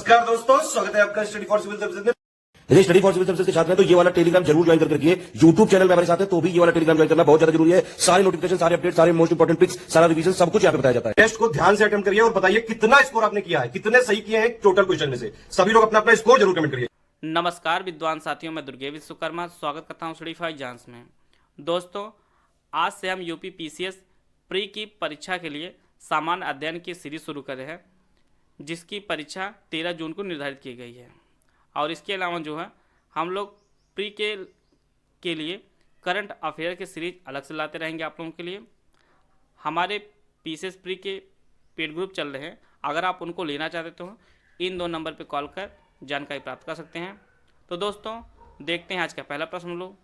नमस्कार दोस्तों, स्वागत है आपका स्टडी फॉर सिविल सर्विसेज में। यदि स्टडी फॉर सिविल सर्विसेज के छात्र हैं तो ये वाला टेलीग्राम जरूर ज्वाइन करके रखिए। यूट्यूब चैनल में हमारे साथ है तो भी ये वाला टेलीग्राम ज्वाइन करना बहुत ज्यादा जरूरी है। सारे नोटिफिकेशन, सारे अपडेट, सारे मोस्ट इंपोर्टेंट पिक्स, सारा रिवीजन सब कुछ यहाँ पे बताया जाता है। टेस्ट को ध्यान से अटेम्प्ट करिए और बताइए कितना स्कोर आपने किया है, कितने सही किए हैं टोटल क्वेश्चन में से। सभी लोग अपना अपना स्कोर जरूर कमेंट करिए। नमस्कार विद्वान साथियों, मैं दुर्गे विश्वकर्मा स्वागत करता हूं स्टडी फॉर एग्जाम्स में। दोस्तों, आज से हम यूपी पीसीएस प्री की परीक्षा के लिए सामान्य अध्ययन की सीरीज शुरू कर रहे हैं, जिसकी परीक्षा 13 जून को निर्धारित की गई है। और इसके अलावा जो है हम लोग प्री के लिए करंट अफेयर की सीरीज अलग से लाते रहेंगे आप लोगों के लिए। हमारे पीसीएस प्री के पेड ग्रुप चल रहे हैं, अगर आप उनको लेना चाहते तो इन 2 नंबर पर कॉल कर जानकारी प्राप्त कर सकते हैं। तो दोस्तों, देखते हैं आज का पहला प्रश्न हम लोग।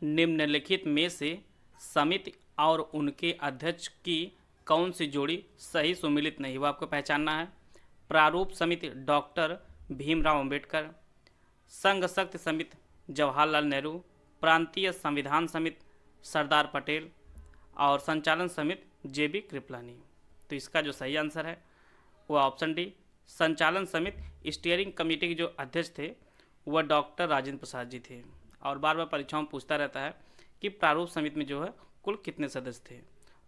निम्नलिखित में से समिति और उनके अध्यक्ष की कौन सी जोड़ी सही सुमिलित नहीं हुआ, आपको पहचानना है। प्रारूप समिति डॉक्टर भीमराव अंबेडकर, संघ शक्ति समिति जवाहरलाल नेहरू, प्रांतीय संविधान समिति सरदार पटेल और संचालन समिति जेबी कृपलानी। तो इसका जो सही आंसर है वो ऑप्शन डी, संचालन समिति स्टीयरिंग कमेटी के जो अध्यक्ष थे वह डॉक्टर राजेंद्र प्रसाद जी थे। और बार बार परीक्षाओं में पूछता रहता है कि प्रारूप समिति में जो है कुल कितने सदस्य थे।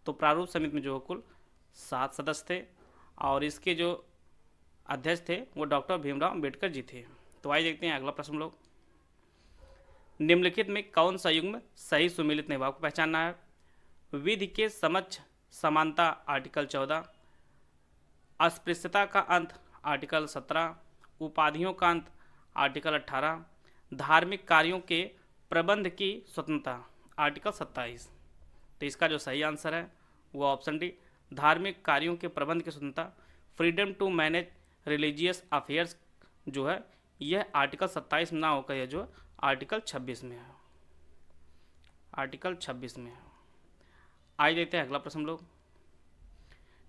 तो प्रारूप समिति में जो है कुल 7 सदस्य थे और इसके जो अध्यक्ष थे वो डॉक्टर भीमराव अंबेडकर जी थे। तो आइए देखते हैं अगला प्रश्न हम लोग। निम्नलिखित में कौन सा युग्म सही सुमिलित नहीं हुआ, आपको पहचानना है। विधि के समक्ष समानता आर्टिकल 14, अस्पृश्यता का अंत आर्टिकल 17, उपाधियों का अंत आर्टिकल 18, धार्मिक कार्यों के प्रबंध की स्वतंत्रता आर्टिकल 27। तो इसका जो सही आंसर है वो ऑप्शन डी, धार्मिक कार्यों के प्रबंध की स्वतंत्रता, freedom to manage religious affairs जो है यह आर्टिकल 27 में ना होकर यह जो आर्टिकल 26 में है, आर्टिकल 26 में है। आइए देखते हैं अगला प्रश्न हम लोग।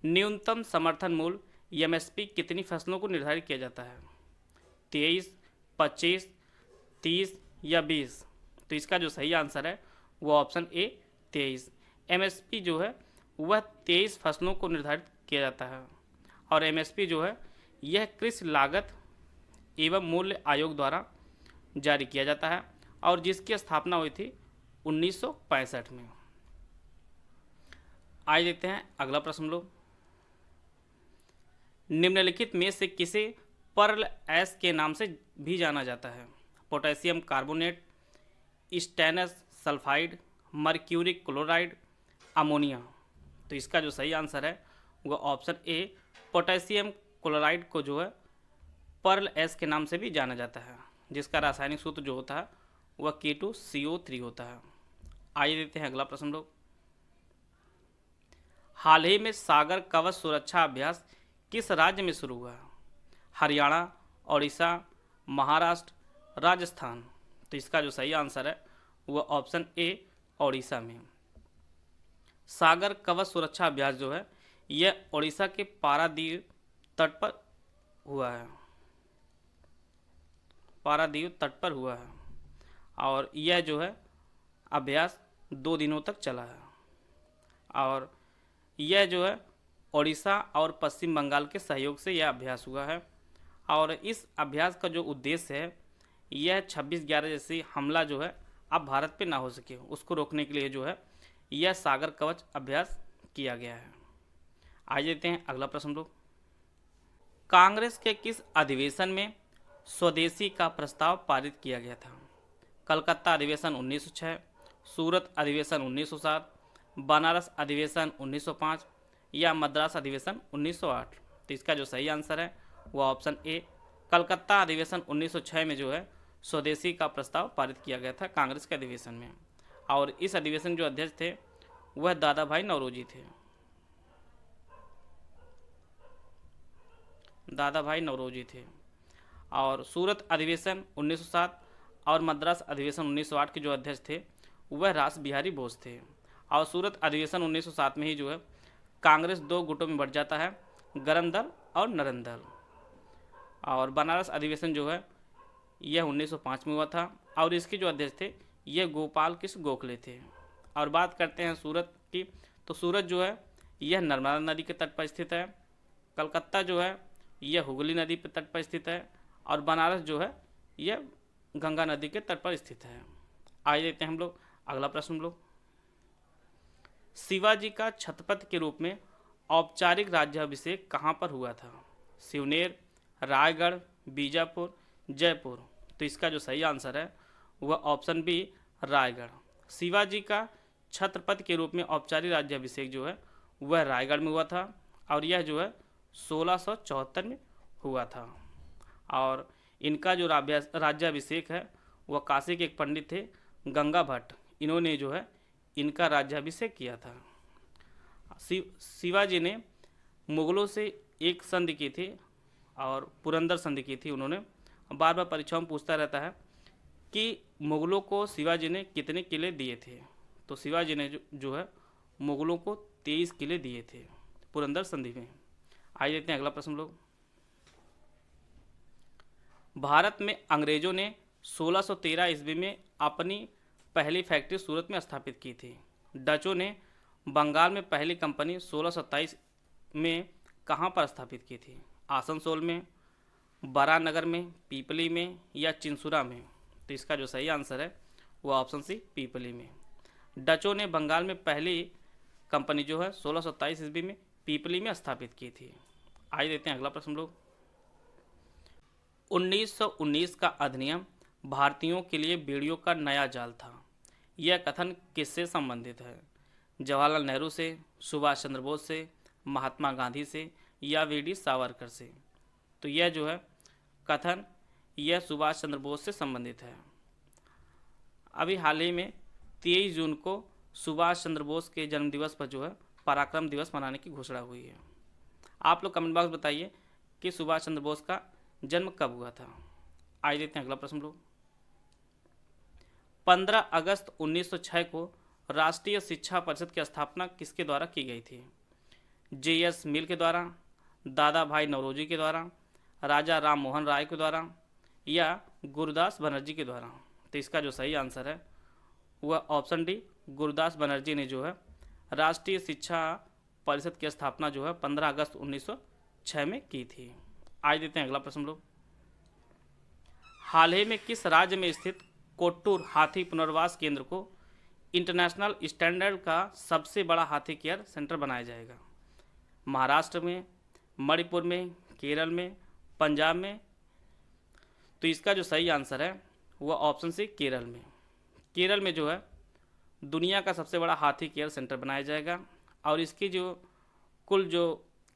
न्यूनतम समर्थन मूल्य एमएसपी कितनी फसलों को निर्धारित किया जाता है, 23, 25, 30 या 20। तो इसका जो सही आंसर है वो ऑप्शन ए 23। एमएसपी जो है वह 23 फसलों को निर्धारित किया जाता है। और एमएसपी जो है यह कृषि लागत एवं मूल्य आयोग द्वारा जारी किया जाता है और जिसकी स्थापना हुई थी 1965 में। आइए देखते हैं अगला प्रश्न हम लोग। निम्नलिखित में से किसे पर्ल एस के नाम से भी जाना जाता है, potassium carbonate, stannous sulphide, mercuric chloride, ammonia. तो इसका जो सही आंसर है वो ऑप्शन ए, पोटेशियम क्लोराइड को जो है पर्ल एस के नाम से भी जाना जाता है, जिसका रासायनिक सूत्र जो होता है वह K2CO3 होता है। आइए देखते हैं अगला प्रश्न हम लोग। हाल ही में सागर कवच सुरक्षा अभ्यास किस राज्य में शुरू हुआ, हरियाणा, ओडिशा, महाराष्ट्र, राजस्थान। तो इसका जो सही आंसर है वह ऑप्शन ए, ओडिशा में। सागर कवच सुरक्षा अभ्यास जो है यह ओडिशा के पारादीप तट पर हुआ है, पारादीप तट पर हुआ है और यह जो है अभ्यास 2 दिनों तक चला है। और यह जो है ओडिशा और पश्चिम बंगाल के सहयोग से यह अभ्यास हुआ है। और इस अभ्यास का जो उद्देश्य है यह 26/11 जैसी हमला जो है अब भारत पे ना हो सके, उसको रोकने के लिए जो है यह सागर कवच अभ्यास किया गया है। आइए देखते हैं अगला प्रश्न लोग। कांग्रेस के किस अधिवेशन में स्वदेशी का प्रस्ताव पारित किया गया था, कलकत्ता अधिवेशन 1906, सूरत अधिवेशन 1907, बनारस अधिवेशन 1905 या मद्रास अधिवेशन 1908। तो इसका जो सही आंसर है वो ऑप्शन ए, कलकत्ता अधिवेशन 1906 में जो है स्वदेशी का प्रस्ताव पारित किया गया था कांग्रेस के अधिवेशन में। और इस अधिवेशन जो अध्यक्ष थे वह दादा भाई नौरोजी थे, दादा भाई नौरोजी थे। और सूरत अधिवेशन 1907 और मद्रास अधिवेशन 1908 के जो अध्यक्ष थे वह रास बिहारी बोस थे। और सूरत अधिवेशन 1907 में ही जो है कांग्रेस 2 गुटों में बढ़ जाता है, गरम दल और नरम दल। और बनारस अधिवेशन जो है यह 1905 में हुआ था और इसके जो अध्यक्ष थे यह गोपाल कृष्ण गोखले थे। और बात करते हैं सूरत की, तो सूरत जो है यह नर्मदा नदी के तट पर स्थित है। कलकत्ता जो है यह हुगली नदी पर तट पर स्थित है, और बनारस जो है यह गंगा नदी के तट पर स्थित है। आइए देखते हैं हम लोग अगला प्रश्न हम लोग। शिवाजी का छत्रपति के रूप में औपचारिक राज्याभिषेक कहाँ पर हुआ था? सिवनेर, रायगढ़, बीजापुर, जयपुर। तो इसका जो सही आंसर है वह ऑप्शन बी रायगढ़। शिवाजी का छत्रपति के रूप में औपचारिक राज्याभिषेक जो है वह रायगढ़ में हुआ था, और यह जो है 1674 में हुआ था। और इनका जो राज्याभिषेक है वह काशी के एक पंडित थे गंगा भट्ट, इन्होंने जो है इनका राज्याभिषेक किया था। शिवाजी ने मुगलों से एक संधि की थी और पुरंदर संधि की थी। उन्होंने बार बार परीक्षाओं में पूछता रहता है कि मुगलों को शिवाजी ने कितने किले दिए थे। तो शिवाजी ने जो है मुगलों को 23 किले दिए थे पुरंदर संधि में। आइए देखते हैं अगला प्रश्न लोग। भारत में अंग्रेजों ने 1613 ईस्वी में अपनी पहली फैक्ट्री सूरत में स्थापित की थी। डचों ने बंगाल में पहली कंपनी 1627 में कहाँ पर स्थापित की थी? आसनसोल में, बरानगर में, पीपली में या चिंसुरा में? तो इसका जो सही आंसर है वो ऑप्शन सी पीपली में। डचों ने बंगाल में पहली कंपनी जो है 1627 ईस्वी में पीपली में स्थापित की थी। आइए देखते हैं अगला प्रश्न लोग। 1919 का अधिनियम भारतीयों के लिए बेड़ियों का नया जाल था। यह कथन किससे संबंधित है? जवाहरलाल नेहरू से, सुभाष चंद्र बोस से, महात्मा गांधी से या वीडी सावरकर से? तो यह जो है कथन यह सुभाष चंद्र बोस से संबंधित है। अभी हाल ही में 23 जून को सुभाष चंद्र बोस के जन्मदिवस पर जो है पराक्रम दिवस मनाने की घोषणा हुई है। आप लोग कमेंट बॉक्स बताइए कि सुभाष चंद्र बोस का जन्म कब हुआ था। आइए देखते हैं अगला प्रश्न लोग। 15 अगस्त 1906 को राष्ट्रीय शिक्षा परिषद की स्थापना किसके द्वारा की गई थी? JS मिल के द्वारा, दादा भाई नौरोजी के द्वारा, राजा राम मोहन राय के द्वारा या गुरुदास बनर्जी के द्वारा? तो इसका जो सही आंसर है वह ऑप्शन डी गुरुदास बनर्जी ने जो है राष्ट्रीय शिक्षा परिषद की स्थापना जो है 15 अगस्त 1906 में की थी। आज देते हैं अगला प्रश्न लोग। हाल ही में किस राज्य में स्थित कोट्टूर हाथी पुनर्वास केंद्र को इंटरनेशनल स्टैंडर्ड का सबसे बड़ा हाथी केयर सेंटर बनाया जाएगा? महाराष्ट्र में, मणिपुर में, केरल में, पंजाब में? तो इसका जो सही आंसर है वह ऑप्शन सी केरल में। केरल में जो है दुनिया का सबसे बड़ा हाथी केयर सेंटर बनाया जाएगा और इसकी जो कुल जो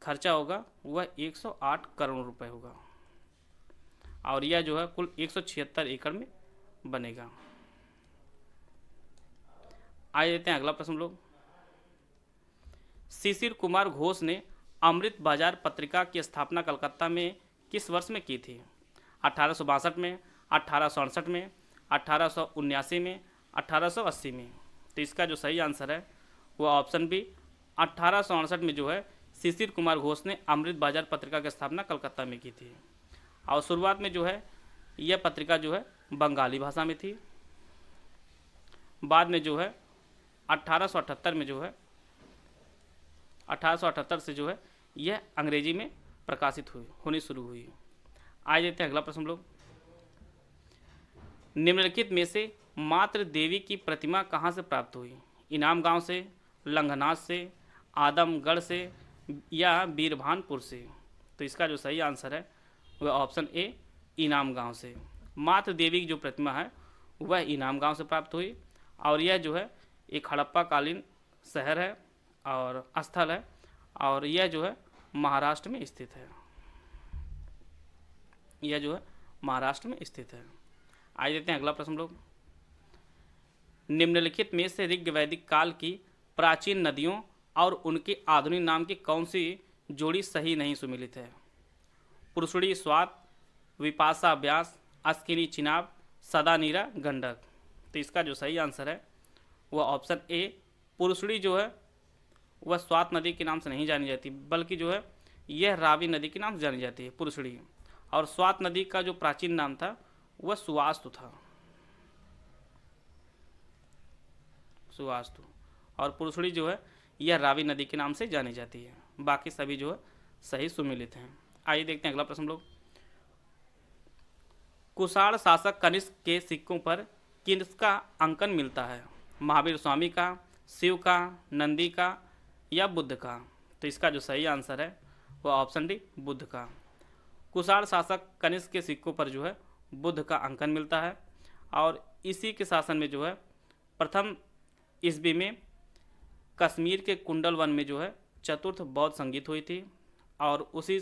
खर्चा होगा वह 108 करोड़ रुपए होगा और यह जो है कुल 176 एकड़ में बनेगा। आइए देते हैं अगला प्रश्न लोग। शिशिर कुमार घोष ने अमृत बाजार पत्रिका की स्थापना कलकत्ता में किस वर्ष में की थी? 1862 में, 1868 में, 1879 में, 1880 में? तो इसका जो सही आंसर है वह ऑप्शन बी 1868 में जो है शिशिर कुमार घोष ने अमृत बाजार पत्रिका की स्थापना कलकत्ता में की थी और शुरुआत में जो है यह पत्रिका जो है बंगाली भाषा में थी। बाद में जो है 1878 में जो है 1878 से जो है यह अंग्रेजी में प्रकाशित होनी शुरू हुई। आज देते हैं अगला प्रश्न लोग। निम्नलिखित में से मातृ देवी की प्रतिमा कहाँ से प्राप्त हुई? इनाम गांव से, लंघनाथ से, आदमगढ़ से या बीरभानपुर से? तो इसका जो सही आंसर है वह ऑप्शन ए इनाम गांव से। मातृ देवी की जो प्रतिमा है वह इनाम गांव से प्राप्त हुई और यह जो है एक हड़प्पा कालीन शहर है और स्थल है और यह जो है महाराष्ट्र में स्थित है। यह जो है महाराष्ट्र में स्थित है। आइए देते हैं अगला प्रश्न लोग। निम्नलिखित में से ऋग वैदिक काल की प्राचीन नदियों और उनके आधुनिक नाम की कौन सी जोड़ी सही नहीं सुमिलित है? पुरुषड़ी स्वात, विपाशा व्यास, अस्किनी चिनाब, सदानीरा गंडक? तो इसका जो सही आंसर है वह ऑप्शन ए पुरुषड़ी जो है वह स्वात नदी के नाम से नहीं जानी जाती बल्कि जो है यह रावी नदी के नाम से जानी जाती है पुरुषड़ी। और स्वात नदी का जो प्राचीन नाम था वह सुवास्तु था, सुवास्तु। और पुरुषड़ी जो है यह रावी नदी के नाम से जानी जाती है। बाकी सभी जो है सही सुमिलित हैं। आइए देखते हैं अगला प्रश्न हम लोग। कुषाण शासक कनिष्क के सिक्कों पर किसका अंकन मिलता है? महावीर स्वामी का, शिव का, नंदी का या बुद्ध का? तो इसका जो सही आंसर है वह ऑप्शन डी बुद्ध का। कुषाण शासक कनिष्क के सिक्कों पर जो है बुद्ध का अंकन मिलता है और इसी के शासन में जो है प्रथम ईस्वी में कश्मीर के कुंडल वन में जो है चतुर्थ बौद्ध संगीत हुई थी और उसी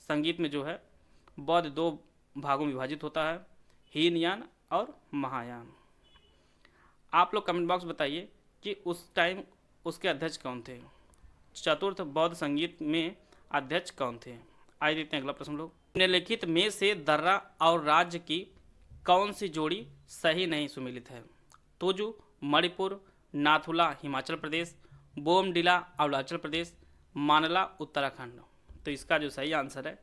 संगीत में जो है बौद्ध दो भागों में विभाजित होता है, हीनयान और महायान। आप लोग कमेंट बॉक्स बताइए कि उस टाइम उसके अध्यक्ष कौन थे, चतुर्थ बौद्ध संगीत में अध्यक्ष कौन थे। आइए देखते हैं अगला प्रश्न लोग। निम्नलिखित में से दर्रा और राज्य की कौन सी जोड़ी सही नहीं सुमेलित है? तुजु मणिपुर, नाथुला हिमाचल प्रदेश, बोमडिला अरुणाचल प्रदेश, मानला उत्तराखंड। तो इसका जो सही आंसर है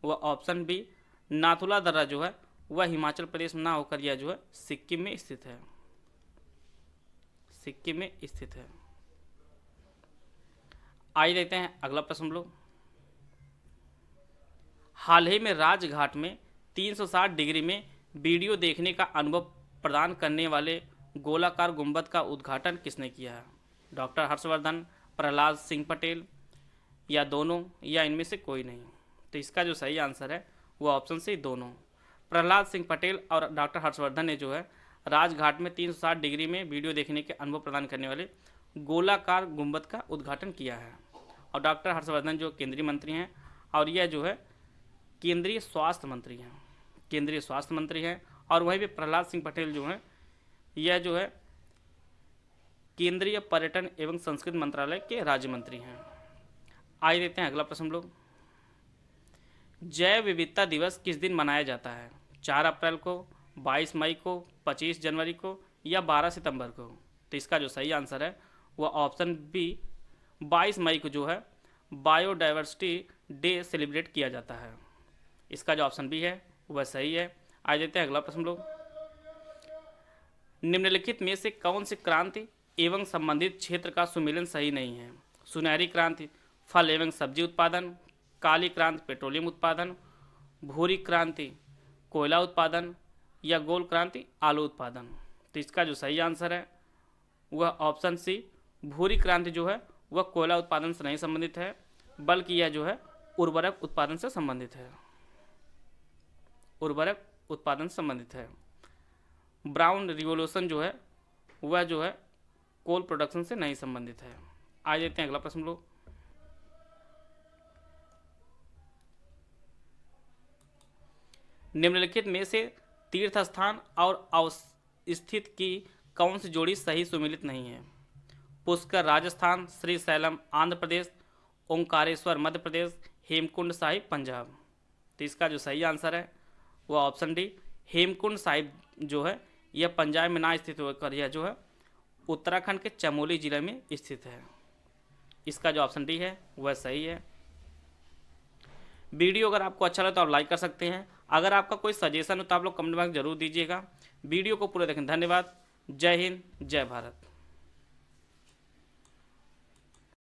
वह ऑप्शन बी नाथुला दर्रा जो है वह हिमाचल प्रदेश में ना होकर यह जो है सिक्किम में स्थित है, सिक्किम में स्थित है। आइए देखते हैं अगला प्रश्न लोग। हाल ही में राजघाट में 360 डिग्री में वीडियो देखने का अनुभव प्रदान करने वाले गोलाकार गुंबद का उद्घाटन किसने किया है? डॉक्टर हर्षवर्धन, प्रहलाद सिंह पटेल या दोनों या इनमें से कोई नहीं। तो इसका जो सही आंसर है वो ऑप्शन सी दोनों। प्रहलाद सिंह पटेल और डॉक्टर हर्षवर्धन ने जो है राजघाट में 360 डिग्री में वीडियो देखने के अनुभव प्रदान करने वाले गोलाकार गुंबद का उद्घाटन किया है। और डॉक्टर हर्षवर्धन जो केंद्रीय मंत्री हैं और यह जो है केंद्रीय स्वास्थ्य मंत्री हैं, केंद्रीय स्वास्थ्य मंत्री हैं। और वहीं पे प्रहलाद सिंह पटेल जो हैं यह जो है केंद्रीय पर्यटन एवं संस्कृति मंत्रालय के राज्य मंत्री हैं। आइए देखते हैं अगला प्रश्न लोग। जैव विविधता दिवस किस दिन मनाया जाता है? 4 अप्रैल को, 22 मई को, 25 जनवरी को या 12 सितंबर को? तो इसका जो सही आंसर है वह ऑप्शन बी 22 मई को जो है बायोडाइवर्सिटी डे सेलिब्रेट किया जाता है। इसका जो ऑप्शन बी है वह सही है। आज देखते हैं अगला प्रश्न लोग। निम्नलिखित में से कौन सी क्रांति एवं संबंधित क्षेत्र का सुमेलन सही नहीं है? सुनहरी क्रांति फल एवं सब्जी उत्पादन, काली क्रांति पेट्रोलियम उत्पादन, भूरी क्रांति कोयला उत्पादन या गोल क्रांति आलू उत्पादन। तो इसका जो सही आंसर है वह ऑप्शन सी भूरी क्रांति जो है वह कोयला उत्पादन से नहीं संबंधित है, बल्कि यह जो है उर्वरक उत्पादन से संबंधित है, उर्वरक उत्पादन से संबंधित है। ब्राउन रिवोल्यूशन जो है वह जो है कोल प्रोडक्शन से नहीं संबंधित है। आज देखते हैं अगला प्रश्न लोग। निम्नलिखित में से तीर्थ स्थान और अवस्थित की कौन सी जोड़ी सही सुमेलित नहीं है? पुष्कर राजस्थान, श्री सैलम आंध्र प्रदेश, ओंकारेश्वर मध्य प्रदेश, हेमकुंड साहिब पंजाब। तो इसका जो सही आंसर है वह ऑप्शन डी हेमकुंड साहिब जो है यह पंजाब में ना स्थित होकर यह जो है उत्तराखंड के चमोली जिले में स्थित है। इसका जो ऑप्शन डी है वह सही है। वीडियो अगर आपको अच्छा लगे तो आप लाइक कर सकते हैं। अगर आपका कोई सजेशन हो तो आप लोग कमेंट बॉक्स जरूर दीजिएगा। वीडियो को पूरा देखें। धन्यवाद। जय हिंद, जय भारत।